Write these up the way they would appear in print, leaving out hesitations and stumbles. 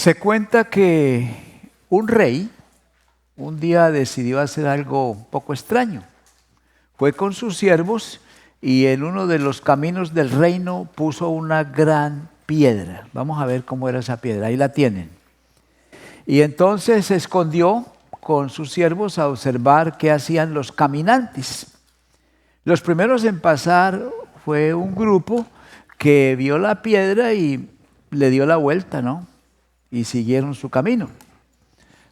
Se cuenta que un rey un día decidió hacer algo un poco extraño. Fue con sus siervos y en uno de los caminos del reino puso una gran piedra. Vamos a ver cómo era esa piedra, ahí la tienen. Y entonces se escondió con sus siervos a observar qué hacían los caminantes. Los primeros en pasar fue un grupo que vio la piedra y le dio la vuelta, ¿no? Y siguieron su camino.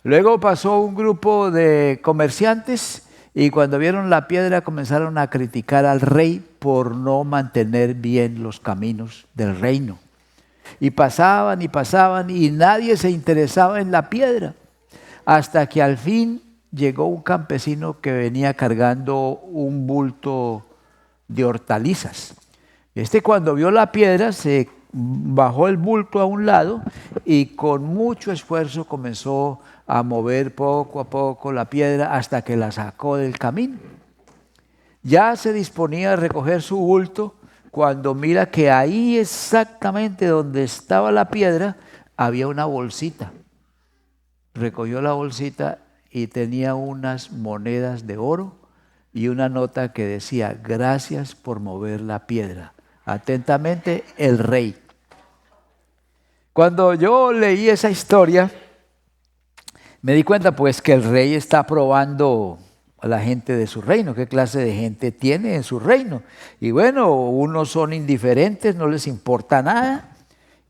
Luego pasó un grupo de comerciantes y cuando vieron la piedra comenzaron a criticar al rey por no mantener bien los caminos del reino. Y pasaban y nadie se interesaba en la piedra. Hasta que al fin llegó un campesino que venía cargando un bulto de hortalizas. Cuando vio la piedra se bajó el bulto a un lado y con mucho esfuerzo comenzó a mover poco a poco la piedra hasta que la sacó del camino. Ya se disponía a recoger su bulto cuando mira que ahí exactamente donde estaba la piedra había una bolsita. Recogió la bolsita y tenía unas monedas de oro y una nota que decía: gracias por mover la piedra. Atentamente, el rey. Cuando yo leí esa historia, me di cuenta pues que el rey está probando a la gente de su reino, qué clase de gente tiene en su reino. Y bueno, unos son indiferentes, no les importa nada,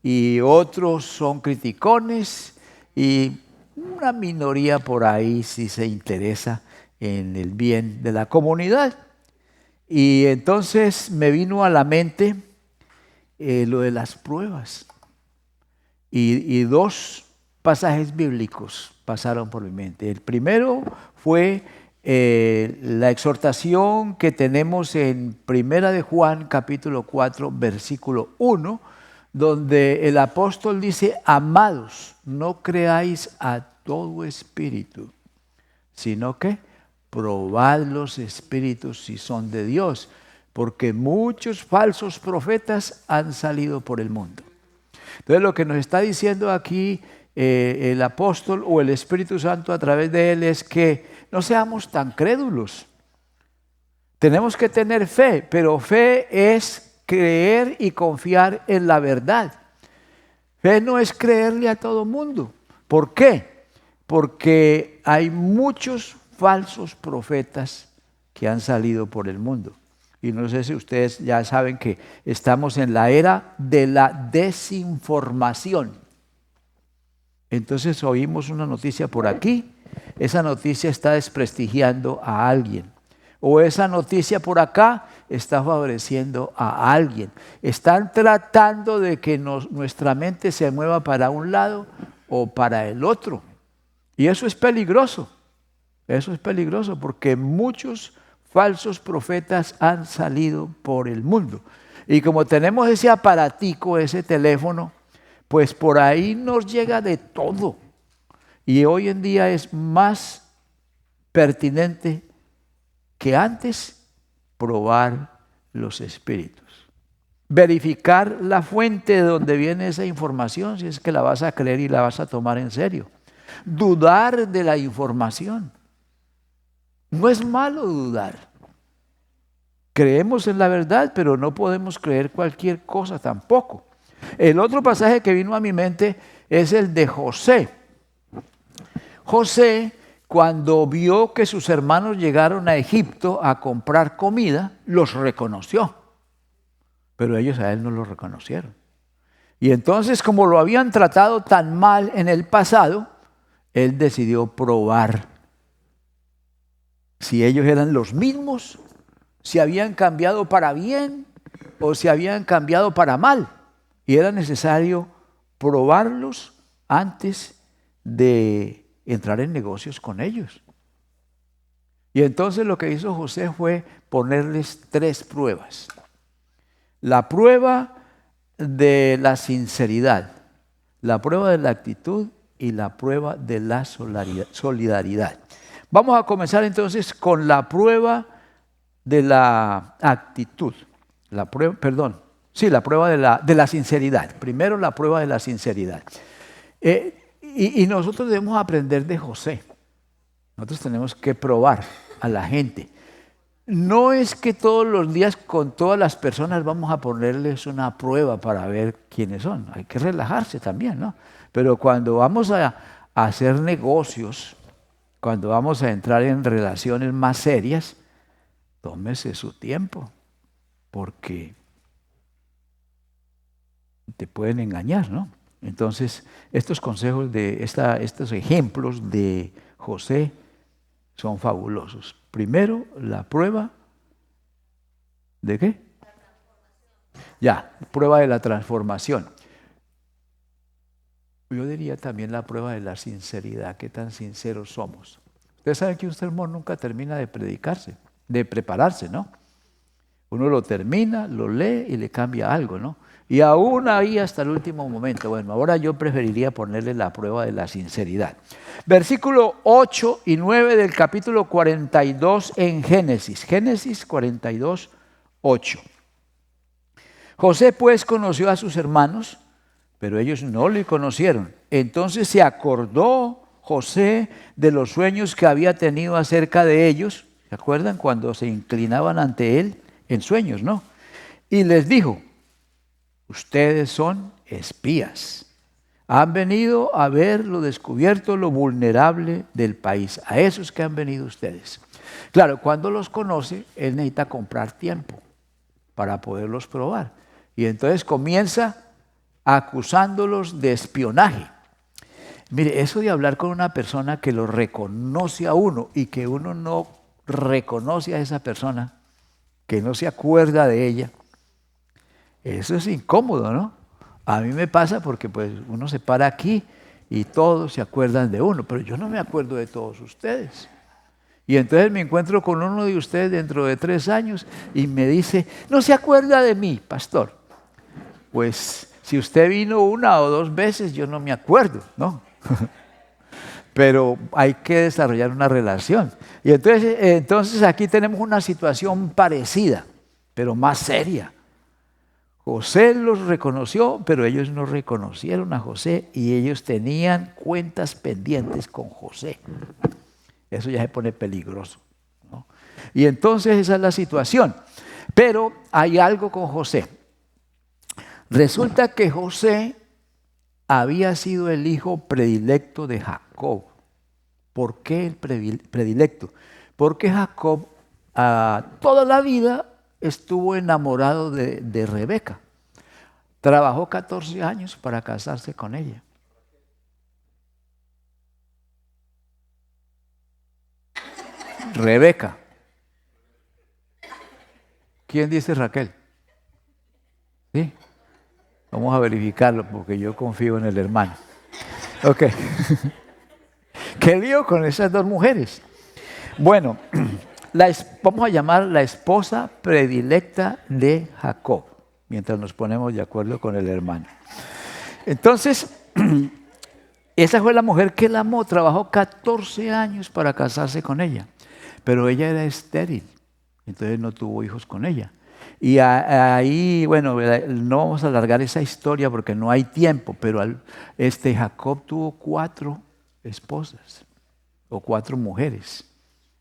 y otros son criticones, y una minoría por ahí sí se interesa en el bien de la comunidad. Y entonces me vino a la mente lo de las pruebas. Y dos pasajes bíblicos pasaron por mi mente. El primero fue la exhortación que tenemos en Primera de Juan, capítulo 4, versículo 1, donde el apóstol dice: amados, no creáis a todo espíritu, sino que probad los espíritus si son de Dios, porque muchos falsos profetas han salido por el mundo. Entonces lo que nos está diciendo aquí el apóstol o el Espíritu Santo a través de él es que no seamos tan crédulos. Tenemos que tener fe, pero fe es creer y confiar en la verdad. Fe no es creerle a todo mundo. ¿Por qué? Porque hay muchos falsos profetas que han salido por el mundo. Y no sé si ustedes ya saben que estamos en la era de la desinformación. Entonces oímos una noticia por aquí, esa noticia está desprestigiando a alguien. O esa noticia por acá está favoreciendo a alguien. Están tratando de que nuestra mente se mueva para un lado o para el otro. Y eso es peligroso. Eso es peligroso porque muchos falsos profetas han salido por el mundo. Y como tenemos ese aparatico, ese teléfono, pues por ahí nos llega de todo. Y hoy en día es más pertinente que antes probar los espíritus. Verificar la fuente de donde viene esa información, si es que la vas a creer y la vas a tomar en serio. Dudar de la información. No es malo dudar. Creemos en la verdad, pero no podemos creer cualquier cosa tampoco. El otro pasaje que vino a mi mente es el de José. José, cuando vio que sus hermanos llegaron a Egipto a comprar comida, los reconoció. Pero ellos a él no lo reconocieron. Y entonces, como lo habían tratado tan mal en el pasado, él decidió probar si ellos eran los mismos, si habían cambiado para bien o si habían cambiado para mal. Y era necesario probarlos antes de entrar en negocios con ellos. Y entonces lo que hizo José fue ponerles 3 pruebas. La prueba de la sinceridad, la prueba de la actitud y la prueba de la solidaridad. Vamos a comenzar entonces con la prueba de la actitud. La prueba de la sinceridad. Primero la prueba de la sinceridad. Y nosotros debemos aprender de José. Nosotros tenemos que probar a la gente. No es que todos los días con todas las personas vamos a ponerles una prueba para ver quiénes son. Hay que relajarse también, ¿no? Pero cuando vamos a hacer negocios, cuando vamos a entrar en relaciones más serias, tómese su tiempo, porque te pueden engañar, ¿no? Entonces, estos consejos estos ejemplos de José son fabulosos. Primero, la prueba ¿de qué? Ya, prueba de la transformación. Yo diría también la prueba de la sinceridad, qué tan sinceros somos. Ustedes saben que un sermón nunca termina de predicarse, de prepararse, ¿no? Uno lo termina, lo lee y le cambia algo, ¿no? Y aún ahí hasta el último momento. Bueno, ahora yo preferiría ponerle la prueba de la sinceridad. Versículo 8 y 9 del capítulo 42 en Génesis. Génesis 42, 8. José pues conoció a sus hermanos, pero ellos no le conocieron. Entonces se acordó José de los sueños que había tenido acerca de ellos. ¿Se acuerdan? Cuando se inclinaban ante él en sueños, ¿no? Y les dijo: ustedes son espías. Han venido a ver lo descubierto, lo vulnerable del país. A esos que han venido ustedes. Claro, cuando los conoce, él necesita comprar tiempo para poderlos probar. Y entonces comienza acusándolos de espionaje. Mire, eso de hablar con una persona que lo reconoce a uno y que uno no reconoce a esa persona, que no se acuerda de ella, eso es incómodo, ¿no? A mí me pasa porque pues uno se para aquí y todos se acuerdan de uno, pero yo no me acuerdo de todos ustedes. Y entonces me encuentro con uno de ustedes dentro de 3 años y me dice: no se acuerda de mí, pastor. Pues si usted vino 1 o 2 veces, yo no me acuerdo, ¿no? Pero hay que desarrollar una relación. Y entonces aquí tenemos una situación parecida, pero más seria. José los reconoció, pero ellos no reconocieron a José y ellos tenían cuentas pendientes con José. Eso ya se pone peligroso, ¿no? Y entonces esa es la situación. Pero hay algo con José. Resulta que José había sido el hijo predilecto de Jacob. ¿Por qué el predilecto? Porque Jacob toda la vida estuvo enamorado de Rebeca. Trabajó 14 años para casarse con ella. Rebeca. ¿Quién dice Raquel? ¿Sí? Vamos a verificarlo porque yo confío en el hermano. Ok. ¿Qué lío con esas 2 mujeres? Bueno, vamos a llamar la esposa predilecta de Jacob, mientras nos ponemos de acuerdo con el hermano. Entonces, esa fue la mujer que él amó, trabajó 14 años para casarse con ella, pero ella era estéril, entonces no tuvo hijos con ella. Y ahí, bueno, no vamos a alargar esa historia porque no hay tiempo, pero Jacob tuvo 4 esposas o 4 mujeres,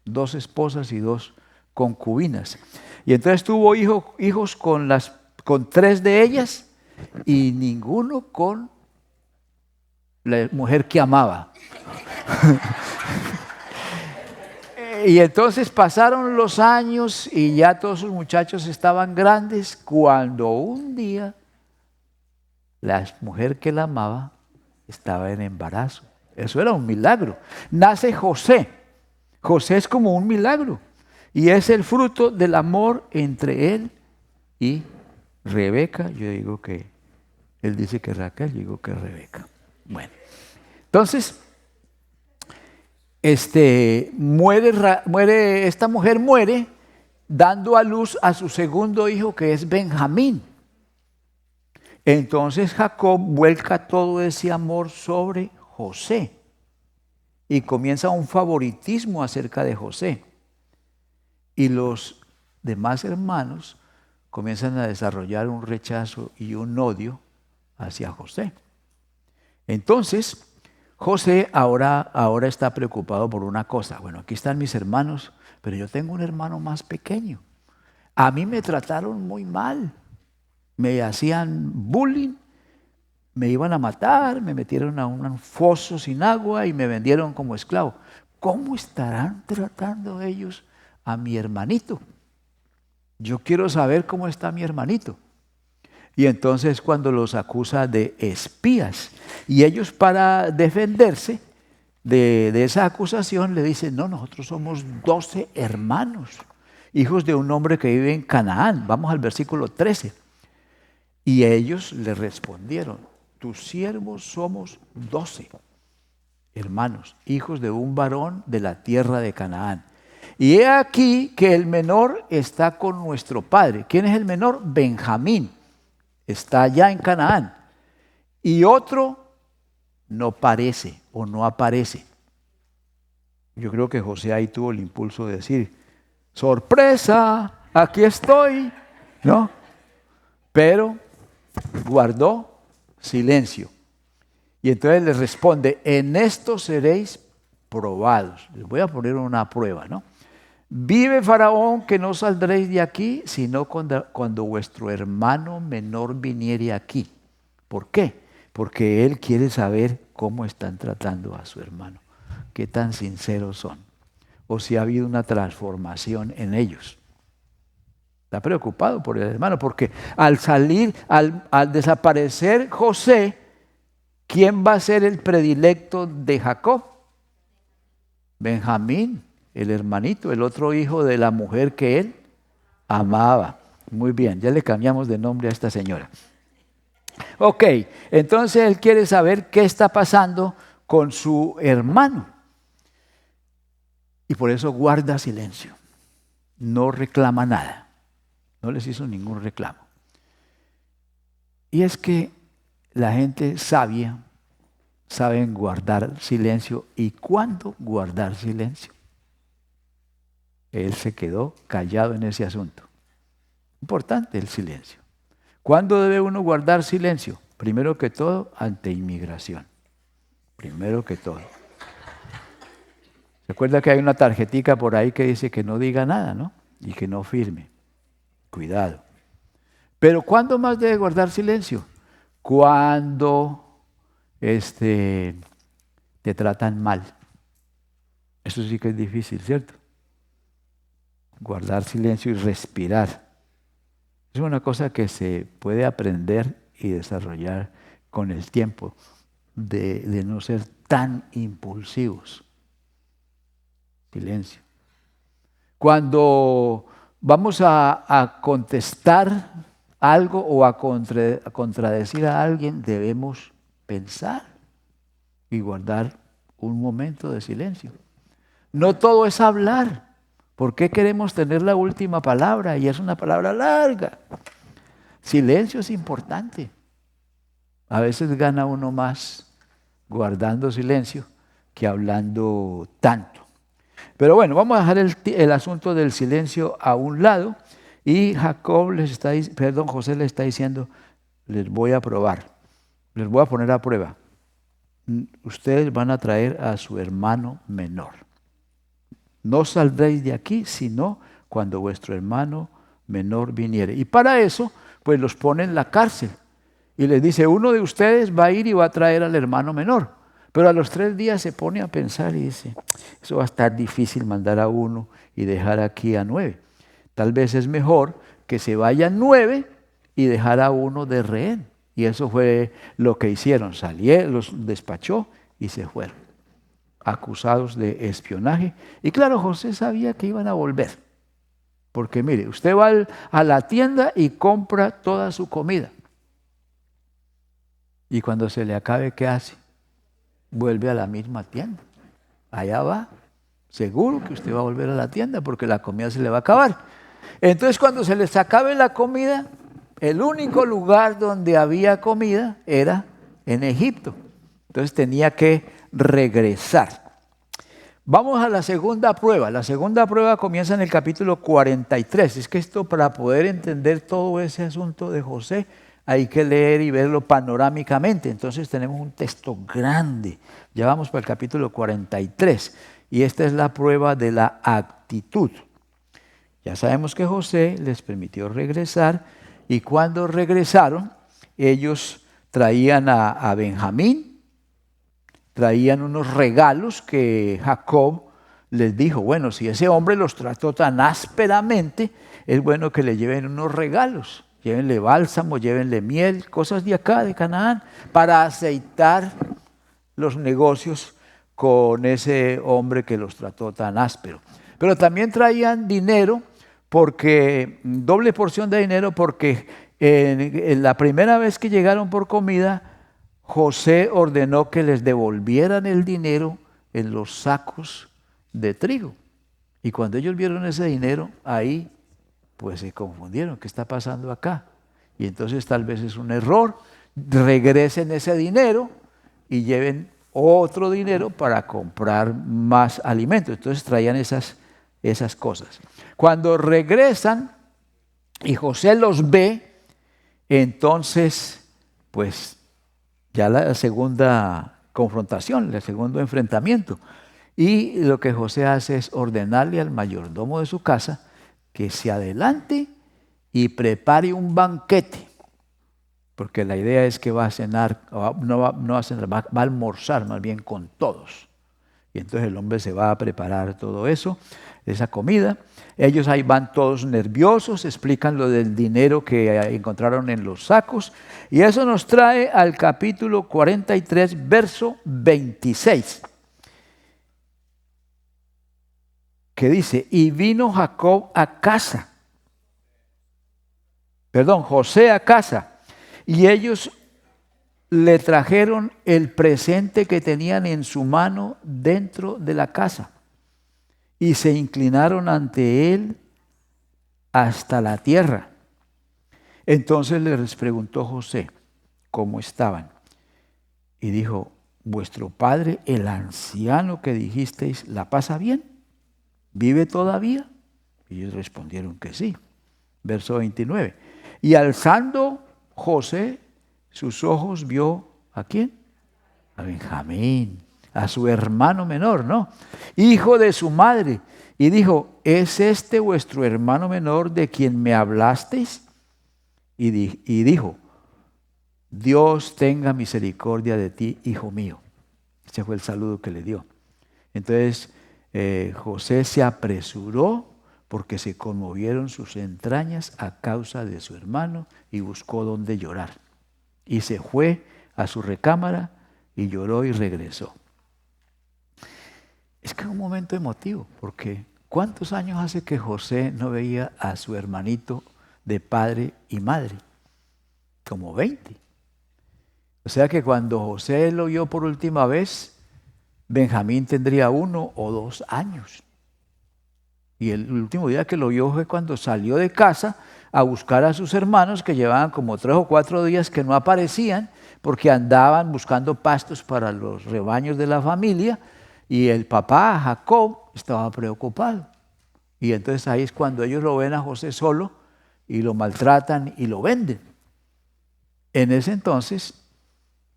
2 esposas y 2 concubinas. Y entonces tuvo hijos con 3 de ellas y ninguno con la mujer que amaba. Y entonces pasaron los años y ya todos sus muchachos estaban grandes cuando un día la mujer que la amaba estaba en embarazo. Eso era un milagro. Nace José. José es como un milagro y es el fruto del amor entre él y Rebeca. Yo digo que él dice que Raquel, yo digo que Rebeca. Bueno, entonces esta mujer muere dando a luz a su segundo hijo, que es Benjamín. Entonces Jacob vuelca todo ese amor sobre José y comienza un favoritismo acerca de José. Y los demás hermanos comienzan a desarrollar un rechazo y un odio hacia José. Entonces, José ahora está preocupado por una cosa. Bueno, aquí están mis hermanos, pero yo tengo un hermano más pequeño. A mí me trataron muy mal. Me hacían bullying, me iban a matar, me metieron a un foso sin agua y me vendieron como esclavo. ¿Cómo estarán tratando ellos a mi hermanito? Yo quiero saber cómo está mi hermanito. Y entonces cuando los acusa de espías, y ellos para defenderse de esa acusación le dicen, no, nosotros somos 12 hermanos, hijos de un hombre que vive en Canaán. Vamos al versículo 13. Y ellos le respondieron, tus siervos somos 12 hermanos, hijos de un varón de la tierra de Canaán. Y he aquí que el menor está con nuestro padre. ¿Quién es el menor? Benjamín. Está allá en Canaán. Y otro no parece o no aparece. Yo creo que José ahí tuvo el impulso de decir, sorpresa, aquí estoy, ¿no? Pero guardó silencio. Y entonces les responde, en esto seréis probados. Les voy a poner una prueba, ¿no? Vive Faraón que no saldréis de aquí, sino cuando vuestro hermano menor viniere aquí. ¿Por qué? Porque él quiere saber cómo están tratando a su hermano, qué tan sinceros son, o si ha habido una transformación en ellos. Está preocupado por el hermano, porque al salir, al desaparecer José, ¿quién va a ser el predilecto de Jacob? Benjamín, el hermanito, el otro hijo de la mujer que él amaba. Muy bien, ya le cambiamos de nombre a esta señora. Ok, entonces él quiere saber qué está pasando con su hermano. Y por eso guarda silencio. No reclama nada. No les hizo ningún reclamo. Y es que la gente sabia saben guardar silencio. ¿Y cuándo guardar silencio? Él se quedó callado en ese asunto. Importante el silencio. ¿Cuándo debe uno guardar silencio? Primero que todo, ante inmigración. Primero que todo. ¿Se acuerda que hay una tarjetica por ahí que dice que no diga nada, ¿no? Y que no firme. Cuidado. Pero ¿cuándo más debe guardar silencio? Cuando te tratan mal. Eso sí que es difícil, ¿cierto? Guardar silencio y respirar. Es una cosa que se puede aprender y desarrollar con el tiempo, de no ser tan impulsivos. Silencio. Cuando vamos a contestar algo o a contradecir a alguien, debemos pensar y guardar un momento de silencio. No todo es hablar. ¿Por qué queremos tener la última palabra? Y es una palabra larga. Silencio es importante. A veces gana uno más guardando silencio que hablando tanto. Pero bueno, vamos a dejar el asunto del silencio a un lado. Y José les está diciendo, les voy a probar, les voy a poner a prueba. Ustedes van a traer a su hermano menor. No saldréis de aquí, sino cuando vuestro hermano menor viniere. Y para eso, pues los pone en la cárcel. Y les dice, uno de ustedes va a ir y va a traer al hermano menor. Pero a los 3 días se pone a pensar y dice, eso va a estar difícil mandar a uno y dejar aquí a 9. Tal vez es mejor que se vayan 9 y dejar a uno de rehén. Y eso fue lo que hicieron. Los despachó y se fueron, acusados de espionaje. Y claro, José sabía que iban a volver. Porque mire, usted va a la tienda y compra toda su comida. Y cuando se le acabe, ¿qué hace? Vuelve a la misma tienda. Allá va. Seguro que usted va a volver a la tienda porque la comida se le va a acabar. Entonces, cuando se les acabe la comida, el único lugar donde había comida era en Egipto. Entonces tenía que regresar. Vamos a la segunda prueba. La segunda prueba comienza en el capítulo 43. Es que esto, para poder entender todo ese asunto de José, hay que leer y verlo panorámicamente. Entonces tenemos un texto grande. Ya vamos para el capítulo 43. Y esta es la prueba de la actitud. Ya sabemos que José les permitió regresar. Y cuando regresaron, ellos traían a Benjamín, traían unos regalos que Jacob les dijo, bueno, si ese hombre los trató tan ásperamente, es bueno que le lleven unos regalos. Llévenle bálsamo, llévenle miel, cosas de acá, de Canaán, para aceitar los negocios con ese hombre que los trató tan áspero. Pero también traían dinero, porque doble porción de dinero, porque en la primera vez que llegaron por comida, José ordenó que les devolvieran el dinero en los sacos de trigo. Y cuando ellos vieron ese dinero, ahí pues se confundieron. ¿Qué está pasando acá? Y entonces tal vez es un error. Regresen ese dinero y lleven otro dinero para comprar más alimentos. Entonces traían esas cosas. Cuando regresan y José los ve, entonces pues ya la segunda confrontación, el segundo enfrentamiento. Y lo que José hace es ordenarle al mayordomo de su casa que se adelante y prepare un banquete, porque la idea es que va a cenar, no va a cenar, va a almorzar más bien con todos. Y entonces el hombre se va a preparar todo eso, esa comida. Ellos ahí van todos nerviosos, explican lo del dinero que encontraron en los sacos. Y eso nos trae al capítulo 43, verso 26. Que dice, y vino José a casa, y ellos le trajeron el presente que tenían en su mano dentro de la casa, y se inclinaron ante él hasta la tierra. Entonces les preguntó José cómo estaban, y dijo, vuestro padre, el anciano que dijisteis, ¿la pasa bien? ¿Vive todavía? Y ellos respondieron que sí. Verso 29. Y alzando José sus ojos, vio ¿a quién? A Benjamín, a su hermano menor, ¿no? Hijo de su madre. Y dijo, ¿es este vuestro hermano menor de quien me hablasteis? Y dijo, Dios tenga misericordia de ti, hijo mío. Ese fue el saludo que le dio. Entonces, José se apresuró porque se conmovieron sus entrañas a causa de su hermano y buscó dónde llorar. Y se fue a su recámara y lloró y regresó. Es que es un momento emotivo, porque ¿cuántos años hace que José no veía a su hermanito de padre y madre? Como 20. O sea que cuando José lo vio por última vez, Benjamín tendría 1 o 2 años. Y el último día que lo vio fue cuando salió de casa a buscar a sus hermanos, que llevaban como 3 o 4 días que no aparecían porque andaban buscando pastos para los rebaños de la familia, y el papá, Jacob, estaba preocupado. Y entonces ahí es cuando ellos lo ven a José solo y lo maltratan y lo venden. En ese entonces,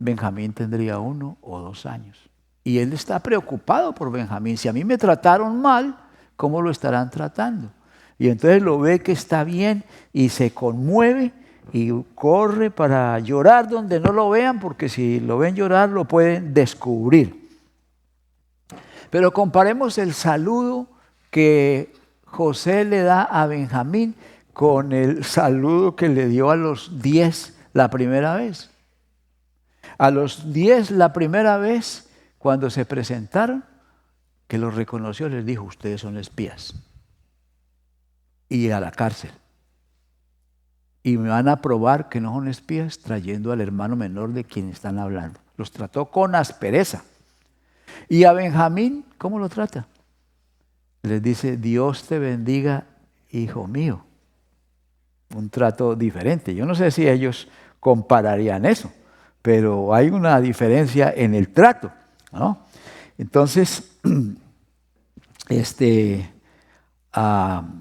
Benjamín tendría 1 o 2 años. Y él está preocupado por Benjamín. Si a mí me trataron mal, ¿cómo lo estarán tratando? Y entonces lo ve que está bien y se conmueve y corre para llorar donde no lo vean, porque si lo ven llorar lo pueden descubrir. Pero comparemos el saludo que José le da a Benjamín con el saludo que le dio a los 10 la primera vez. A los 10 la primera vez, cuando se presentaron, que los reconoció, les dijo, ustedes son espías. Y a la cárcel. Y me van a probar que no son espías trayendo al hermano menor de quien están hablando. Los trató con aspereza. Y a Benjamín, ¿cómo lo trata? Les dice, Dios te bendiga, hijo mío. Un trato diferente. Yo no sé si ellos compararían eso, pero hay una diferencia en el trato, ¿no? Entonces,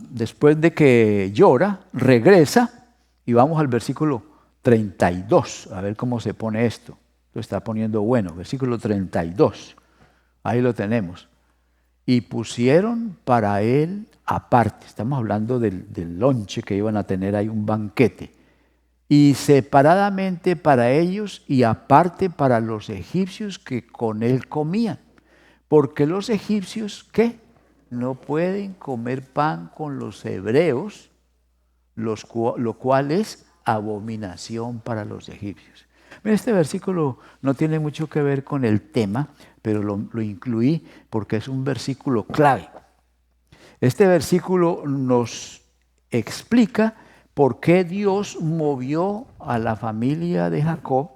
después de que llora, regresa, y vamos al versículo 32. A ver cómo se pone esto. Lo está poniendo bueno. Versículo 32. Ahí lo tenemos. Y pusieron para él aparte. Estamos hablando del lonche que iban a tener ahí, un banquete. Y separadamente para ellos y aparte para los egipcios que con él comían. Porque los egipcios, ¿qué? No pueden comer pan con los hebreos, lo cual es abominación para los egipcios. Este versículo no tiene mucho que ver con el tema, pero lo incluí porque es un versículo clave. Este versículo nos explica por qué Dios movió a la familia de Jacob,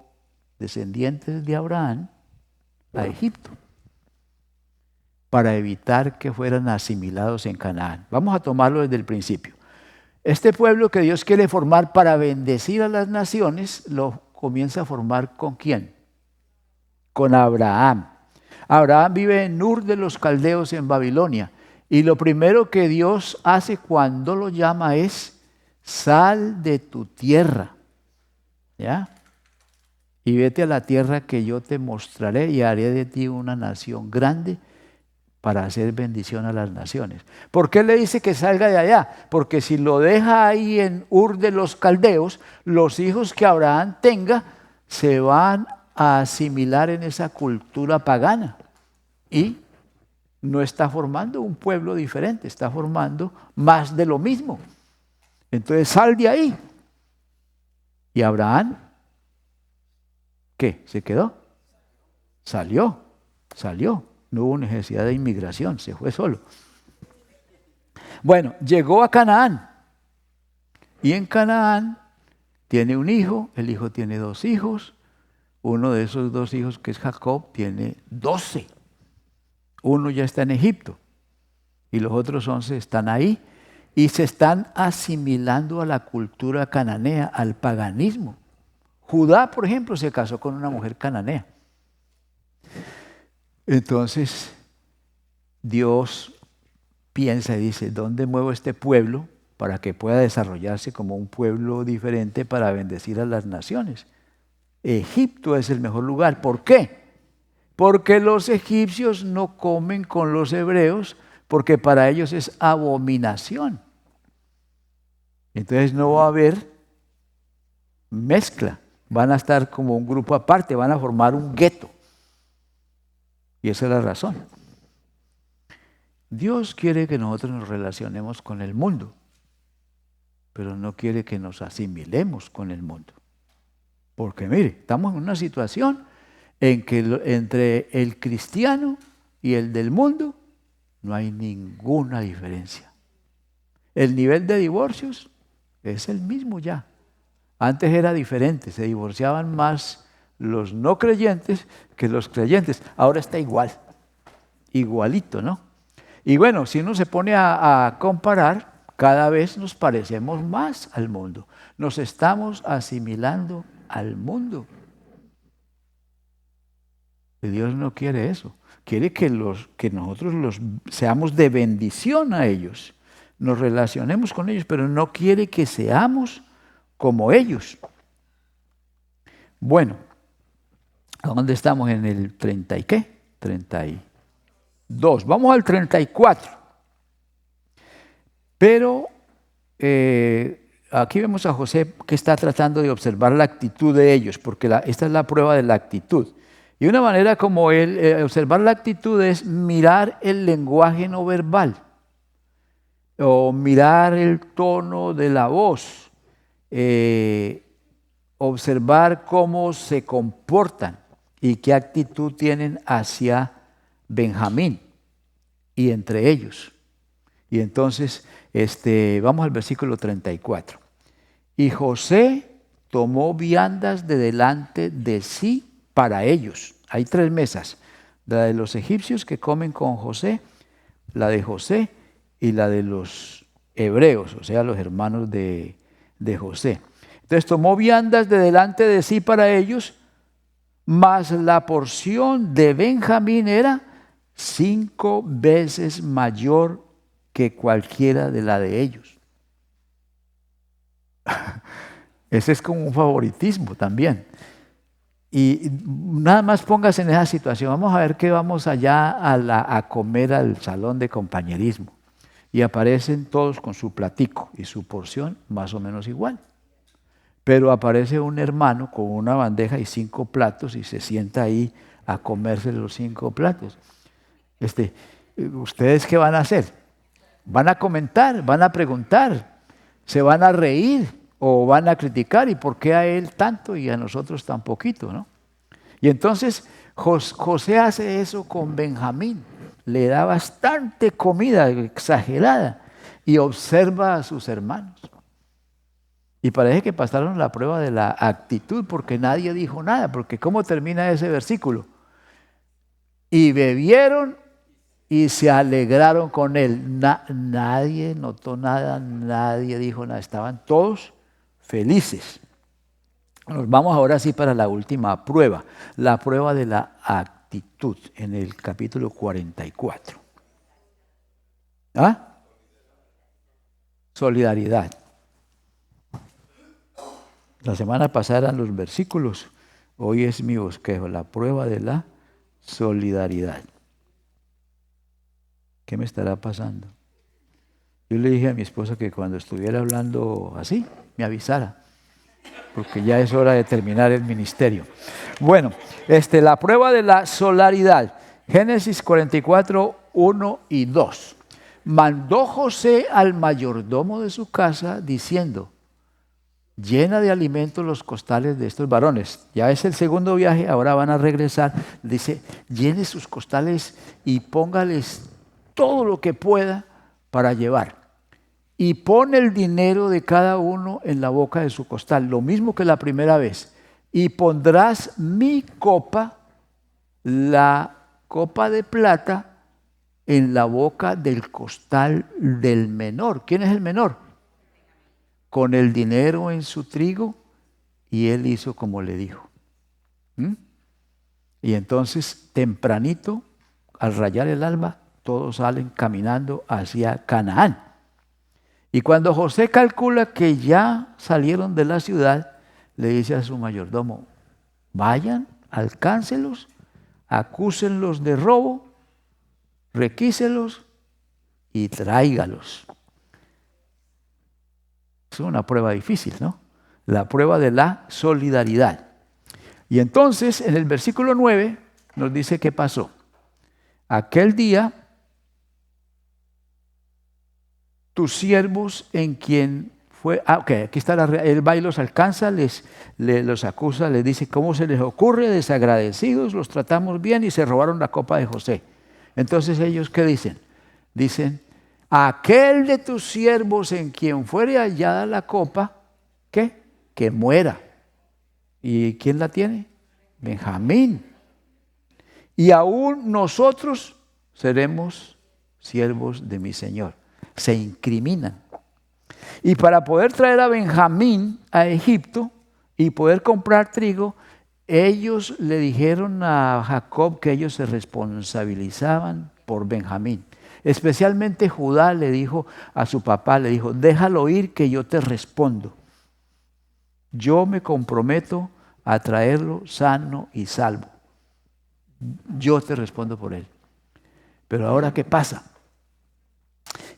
descendientes de Abraham, a Egipto, para evitar que fueran asimilados en Canaán. Vamos a tomarlo desde el principio. Este pueblo que Dios quiere formar para bendecir a las naciones, lo comienza a formar ¿con quién? Con Abraham. Abraham vive en Ur de los Caldeos en Babilonia. Y lo primero que Dios hace cuando lo llama es: sal de tu tierra, ¿ya? Y vete a la tierra que yo te mostraré y haré de ti una nación grande para hacer bendición a las naciones. ¿Por qué le dice que salga de allá? Porque si lo deja ahí en Ur de los Caldeos, los hijos que Abraham tenga se van a asimilar en esa cultura pagana. Y no está formando un pueblo diferente, está formando más de lo mismo. Entonces sal de ahí. ¿Y Abraham qué? ¿Se quedó? Salió. No hubo necesidad de inmigración, se fue solo. Bueno, llegó a Canaán. Y en Canaán tiene un hijo, el hijo tiene 2 hijos. Uno de esos 2 hijos, que es Jacob, tiene 12. Uno ya está en Egipto y los otros 11 están ahí y se están asimilando a la cultura cananea, al paganismo. Judá, por ejemplo, se casó con una mujer cananea. Entonces, Dios piensa y dice: ¿dónde muevo este pueblo para que pueda desarrollarse como un pueblo diferente para bendecir a las naciones? Egipto es el mejor lugar. ¿Por qué? Porque los egipcios no comen con los hebreos, porque para ellos es abominación. Entonces no va a haber mezcla. Van a estar como un grupo aparte, van a formar un gueto. Y esa es la razón. Dios quiere que nosotros nos relacionemos con el mundo, pero no quiere que nos asimilemos con el mundo. Porque mire, estamos en una situación en que entre el cristiano y el del mundo no hay ninguna diferencia. El nivel de divorcios es el mismo ya. Antes era diferente, se divorciaban más los no creyentes que los creyentes. Ahora está igualito, ¿no? Y bueno, si uno se pone a comparar, cada vez nos parecemos más al mundo. Nos estamos asimilando al mundo. Y Dios no quiere eso. Quiere que nosotros seamos de bendición a ellos. Nos relacionemos con ellos, pero no quiere que seamos como ellos. Bueno, ¿a dónde estamos? En el 30 y qué? 32. Vamos al 34. Pero aquí vemos a José que está tratando de observar la actitud de ellos, porque esta es la prueba de la actitud. Y una manera como él observar la actitud es mirar el lenguaje no verbal, o mirar el tono de la voz, observar cómo se comportan y qué actitud tienen hacia Benjamín y entre ellos. Y entonces, vamos al versículo 34. Y José tomó viandas de delante de sí para ellos. Hay 3 mesas: la de los egipcios que comen con José, la de José y la de los hebreos, o sea, los hermanos de José. Entonces tomó viandas de delante de sí para ellos, mas la porción de Benjamín era 5 veces mayor que cualquiera de la de ellos. Ese es como un favoritismo también. Y nada más póngase en esa situación. Vamos a ver que vamos allá a comer al salón de compañerismo. Y aparecen todos con su platico y su porción más o menos igual. Pero aparece un hermano con una bandeja y 5 platos y se sienta ahí a comerse los 5 platos. ¿Ustedes qué van a hacer? ¿Van a comentar? ¿Van a preguntar? ¿Se van a reír? ¿O van a criticar? ¿Y por qué a él tanto y a nosotros tan poquito, no? Y entonces José hace eso con Benjamín. Le da bastante comida, exagerada, y observa a sus hermanos. Y parece que pasaron la prueba de la actitud porque nadie dijo nada. Porque ¿cómo termina ese versículo? Y bebieron y se alegraron con él. Nadie notó nada, nadie dijo nada. Estaban todos felices. Nos vamos ahora sí para la última prueba, la prueba de la actitud en el capítulo 44. ¿Ah? Solidaridad. La semana pasada eran los versículos, hoy es mi bosquejo, la prueba de la solidaridad. ¿Qué me estará pasando? Yo le dije a mi esposa que cuando estuviera hablando así, me avisara, porque ya es hora de terminar el ministerio. Bueno, la prueba de la solidaridad. Génesis 44, 1 y 2. Mandó José al mayordomo de su casa diciendo: llena de alimentos los costales de estos varones. Ya es el segundo viaje, ahora van a regresar. Dice, llene sus costales y póngales todo lo que pueda para llevar. Y pone el dinero de cada uno en la boca de su costal, lo mismo que la primera vez. Y pondrás mi copa, la copa de plata, en la boca del costal del menor. ¿Quién es el menor? Con el dinero en su trigo, y él hizo como le dijo. Y entonces, tempranito, al rayar el alba, todos salen caminando hacia Canaán. Y cuando José calcula que ya salieron de la ciudad, le dice a su mayordomo: vayan, alcáncelos, acúsenlos de robo, requíselos y tráigalos. Es una prueba difícil, ¿no? La prueba de la solidaridad. Y entonces, en el versículo 9, nos dice qué pasó. Aquel día, tus siervos en quien fue... aquí está él va y los alcanza, los acusa, les dice, ¿cómo se les ocurre? Desagradecidos, los tratamos bien y se robaron la copa de José. Entonces ellos, ¿qué dicen? Dicen, aquel de tus siervos en quien fuere hallada la copa, ¿qué? Que muera. ¿Y quién la tiene? Benjamín. Y aún nosotros seremos siervos de mi Señor. Se incriminan. Y para poder traer a Benjamín a Egipto y poder comprar trigo, ellos le dijeron a Jacob que ellos se responsabilizaban por Benjamín. Especialmente Judá le dijo a su papá, le dijo, déjalo ir que yo te respondo. Yo me comprometo a traerlo sano y salvo. Yo te respondo por él. Pero ahora, ¿qué pasa?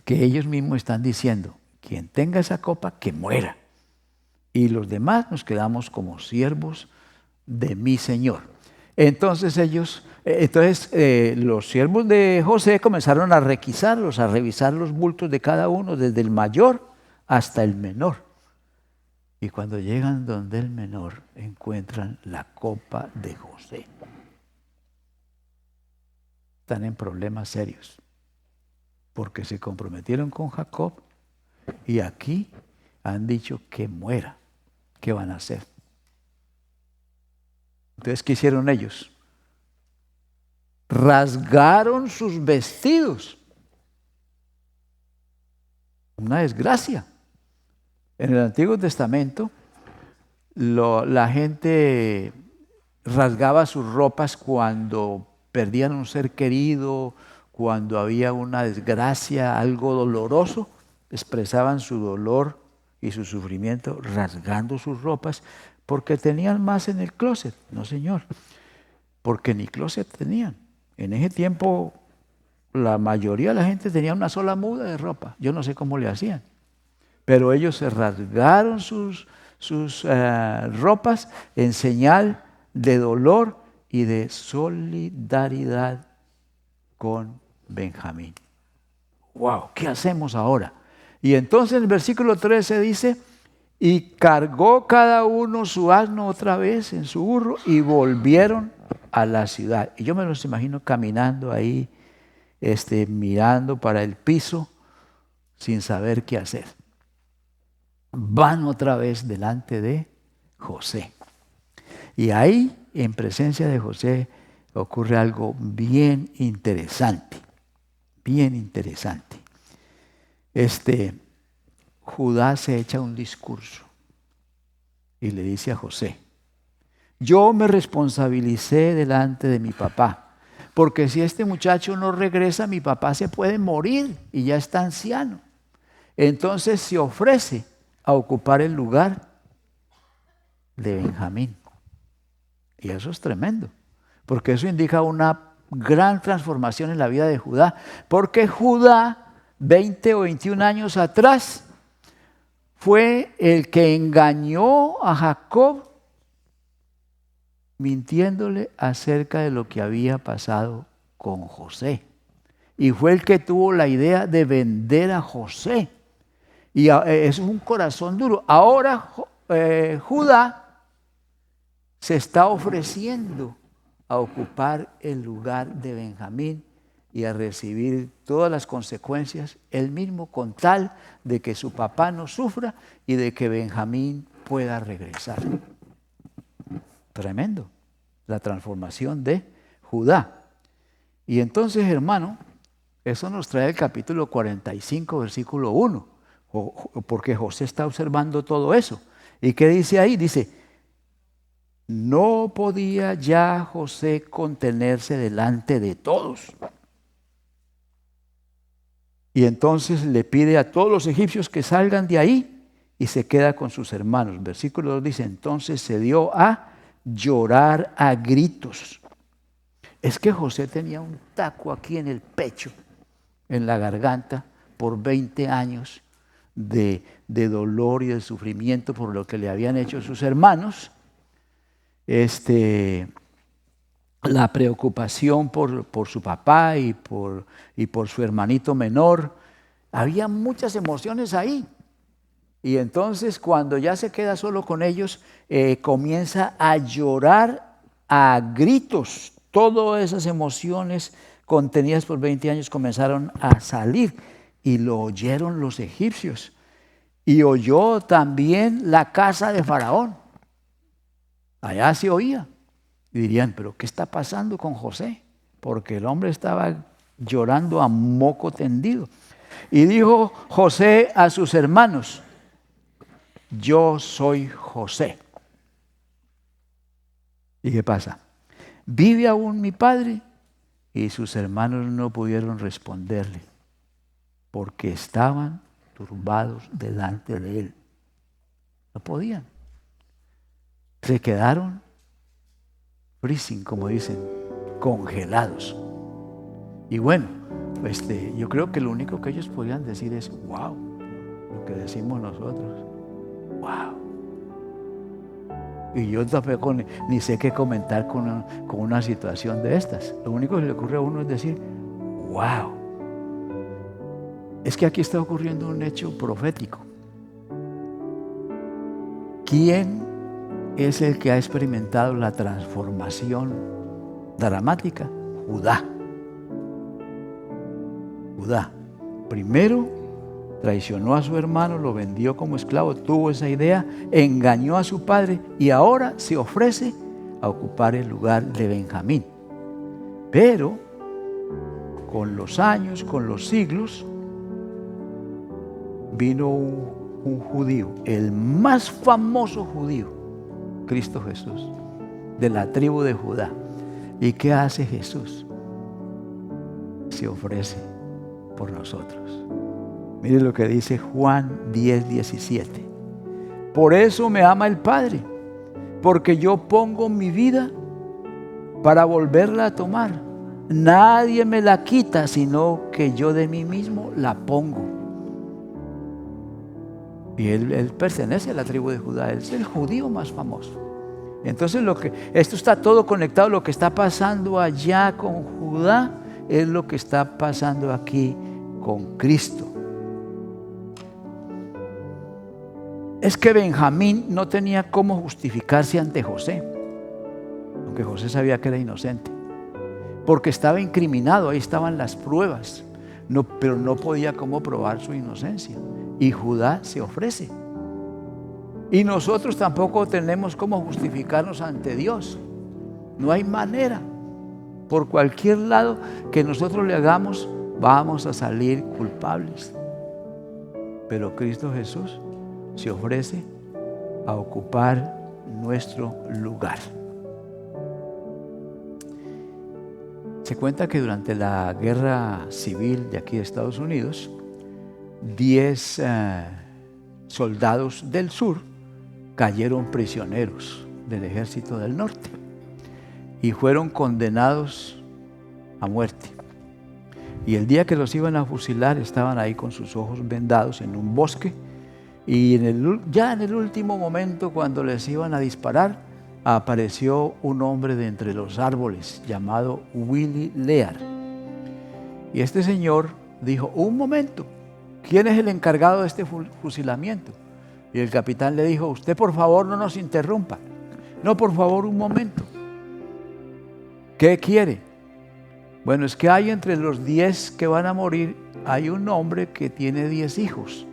Que ellos mismos están diciendo, quien tenga esa copa, que muera. Y los demás nos quedamos como siervos de mi Señor. Entonces los siervos de José comenzaron a requisarlos, a revisar los bultos de cada uno, desde el mayor hasta el menor. Y cuando llegan donde el menor, encuentran la copa de José. Están en problemas serios, porque se comprometieron con Jacob y aquí han dicho que muera. ¿Qué van a hacer? Entonces, ¿qué hicieron ellos? Rasgaron sus vestidos. Una desgracia. En el Antiguo Testamento, la gente rasgaba sus ropas cuando perdían un ser querido, cuando había una desgracia, algo doloroso, expresaban su dolor y su sufrimiento, rasgando sus ropas, porque tenían más en el closet. No, señor, porque ni closet tenían. En ese tiempo la mayoría de la gente tenía una sola muda de ropa. Yo no sé cómo le hacían. Pero ellos se rasgaron sus ropas en señal de dolor y de solidaridad con Benjamín. ¡Wow! ¿Qué hacemos ahora? Y entonces en el versículo 13 dice, y cargó cada uno su asno otra vez en su burro y volvieron a la ciudad. Y yo me los imagino caminando ahí, mirando para el piso sin saber qué hacer. Van otra vez delante de José. Y ahí, en presencia de José, ocurre algo bien interesante. Bien interesante. Judá se echa un discurso y le dice a José, yo me responsabilicé delante de mi papá, porque si este muchacho no regresa, mi papá se puede morir y ya está anciano. Entonces se ofrece a ocupar el lugar de Benjamín. Y eso es tremendo, porque eso indica una gran transformación en la vida de Judá, porque Judá, 20 o 21 años atrás, fue el que engañó a Jacob mintiéndole acerca de lo que había pasado con José. Y fue el que tuvo la idea de vender a José. Y eso es un corazón duro. Ahora Judá se está ofreciendo a ocupar el lugar de Benjamín y a recibir todas las consecuencias él mismo, con tal de que su papá no sufra y de que Benjamín pueda regresar. Tremendo, la transformación de Judá. Y entonces, hermano, eso nos trae el capítulo 45, versículo 1, porque José está observando todo eso. ¿Y qué dice ahí? Dice, no podía ya José contenerse delante de todos. Y entonces le pide a todos los egipcios que salgan de ahí y se queda con sus hermanos. Versículo 2 dice, entonces se dio a llorar a gritos. Es que José tenía un taco aquí en el pecho, en la garganta, por 20 años de dolor y de sufrimiento por lo que le habían hecho sus hermanos. La preocupación por su papá y por su hermanito menor. Había muchas emociones ahí. Y entonces cuando ya se queda solo con ellos, comienza a llorar a gritos. Todas esas emociones contenidas por 20 años comenzaron a salir y lo oyeron los egipcios. Y oyó también la casa de Faraón. Allá se oía. Y dirían, ¿pero qué está pasando con José? Porque el hombre estaba llorando a moco tendido. Y dijo José a sus hermanos, yo soy José. ¿Y qué pasa? ¿Vive aún mi padre? Y sus hermanos no pudieron responderle, porque estaban turbados delante de él. No podían. Se quedaron freezing, como dicen, congelados. Y bueno, yo creo que lo único que ellos podían decir es, wow, lo que decimos nosotros, wow. Y yo tampoco ni sé qué comentar con una situación de estas. Lo único que le ocurre a uno es decir, wow. Es que aquí está ocurriendo un hecho profético. ¿Quién es el que ha experimentado la transformación dramática? Judá. Judá. Primero traicionó a su hermano, lo vendió como esclavo, tuvo esa idea, engañó a su padre y ahora se ofrece a ocupar el lugar de Benjamín. Pero con los años, con los siglos, vino un judío, el más famoso judío, Cristo Jesús, de la tribu de Judá. ¿Y qué hace Jesús? Se ofrece por nosotros. Mire lo que dice Juan 10:17. Por eso me ama el Padre, porque yo pongo mi vida para volverla a tomar. Nadie me la quita, sino que yo de mí mismo la pongo. Y él pertenece a la tribu de Judá, él es el judío más famoso. Entonces esto está todo conectado. Lo que está pasando allá con Judá es lo que está pasando aquí con Cristo. Es que Benjamín no tenía cómo justificarse ante José, aunque José sabía que era inocente, porque estaba incriminado, ahí estaban las pruebas, pero no podía cómo probar su inocencia. Y Judá se ofrece. Y nosotros tampoco tenemos cómo justificarnos ante Dios. No hay manera. Por cualquier lado que nosotros le hagamos, vamos a salir culpables. Pero Cristo Jesús se ofrece a ocupar nuestro lugar. Se cuenta que durante la guerra civil de aquí de Estados Unidos, 10 soldados del sur cayeron prisioneros del ejército del norte y fueron condenados a muerte. Y el día que los iban a fusilar estaban ahí con sus ojos vendados en un bosque, y ya en el último momento, cuando les iban a disparar, apareció un hombre de entre los árboles llamado Willie Lear. Y este señor dijo: un momento, ¿quién es el encargado de este fusilamiento? Y el capitán le dijo: usted por favor no nos interrumpa. No, por favor, un momento. ¿Qué quiere? Bueno, es que hay entre los 10 que van a morir, hay un hombre que tiene 10 hijos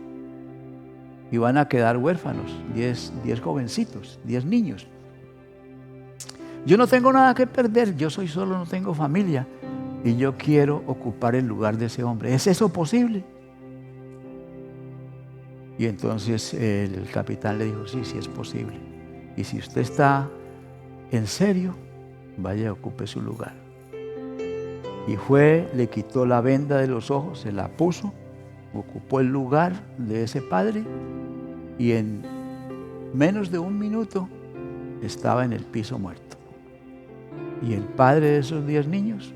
y van a quedar huérfanos, 10 jovencitos, 10 niños. Yo no tengo nada que perder, yo soy solo, no tengo familia, y yo quiero ocupar el lugar de ese hombre. ¿Es eso posible? Y entonces el capitán le dijo: sí, sí es posible. Y si usted está en serio, vaya, ocupe su lugar. Y fue, le quitó la venda de los ojos, se la puso, ocupó el lugar de ese padre, y en menos de un minuto estaba en el piso muerto. Y el padre de esos 10 niños,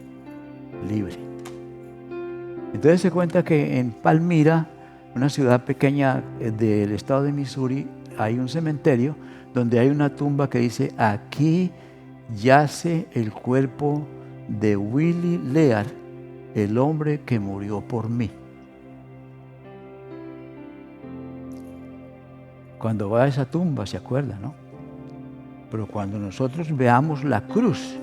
libre. Entonces se cuenta que en Palmira, una ciudad pequeña del estado de Missouri, hay un cementerio donde hay una tumba que dice: aquí yace el cuerpo de Willie Lear, el hombre que murió por mí. Cuando va a esa tumba se acuerda, ¿no? Pero cuando nosotros veamos la cruz,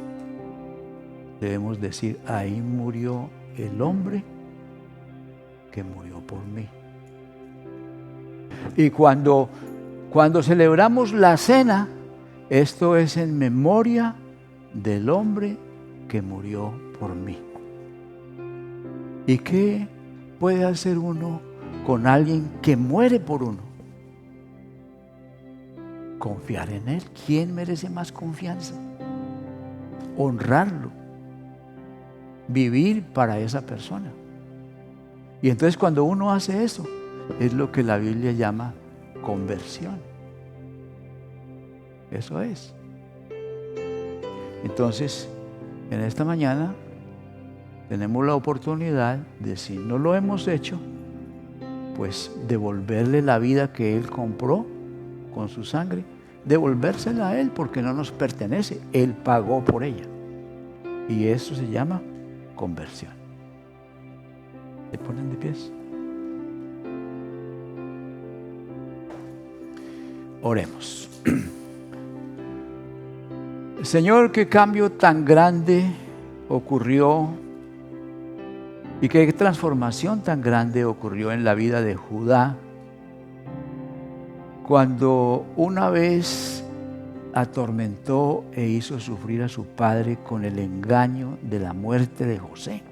debemos decir: ahí murió el hombre que murió por mí. Y cuando celebramos la cena, esto es en memoria del hombre que murió por mí. ¿Y qué puede hacer uno con alguien que muere por uno? Confiar en él. ¿Quién merece más confianza? Honrarlo. Vivir para esa persona. Y entonces cuando uno hace eso, es lo que la Biblia llama conversión. Eso es. Entonces, en esta mañana tenemos la oportunidad de, si no lo hemos hecho, pues devolverle la vida que Él compró con su sangre, devolvérsela a Él, porque no nos pertenece. Él pagó por ella. Y eso se llama conversión. ¿Se ponen de pies? Oremos. Señor, qué cambio tan grande ocurrió y qué transformación tan grande ocurrió en la vida de Judá cuando una vez atormentó e hizo sufrir a su padre con el engaño de la muerte de José.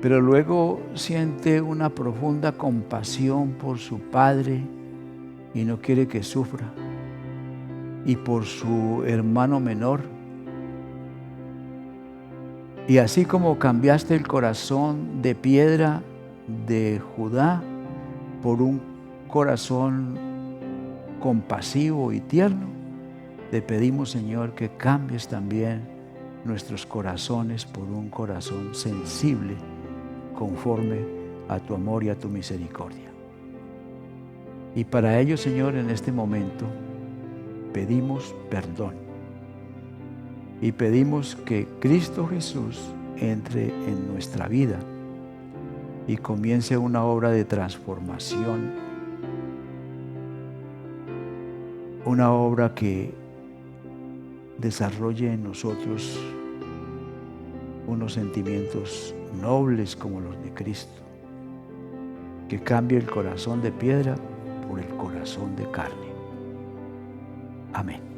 Pero luego siente una profunda compasión por su padre y no quiere que sufra, y por su hermano menor. Y así como cambiaste el corazón de piedra de Judá por un corazón compasivo y tierno, te pedimos, Señor, que cambies también nuestros corazones por un corazón sensible conforme a tu amor y a tu misericordia. Y para ello, Señor, en este momento pedimos perdón y pedimos que Cristo Jesús entre en nuestra vida y comience una obra de transformación, una obra que desarrolle en nosotros unos sentimientos nobles como los de Cristo, que cambie el corazón de piedra por el corazón de carne. Amén.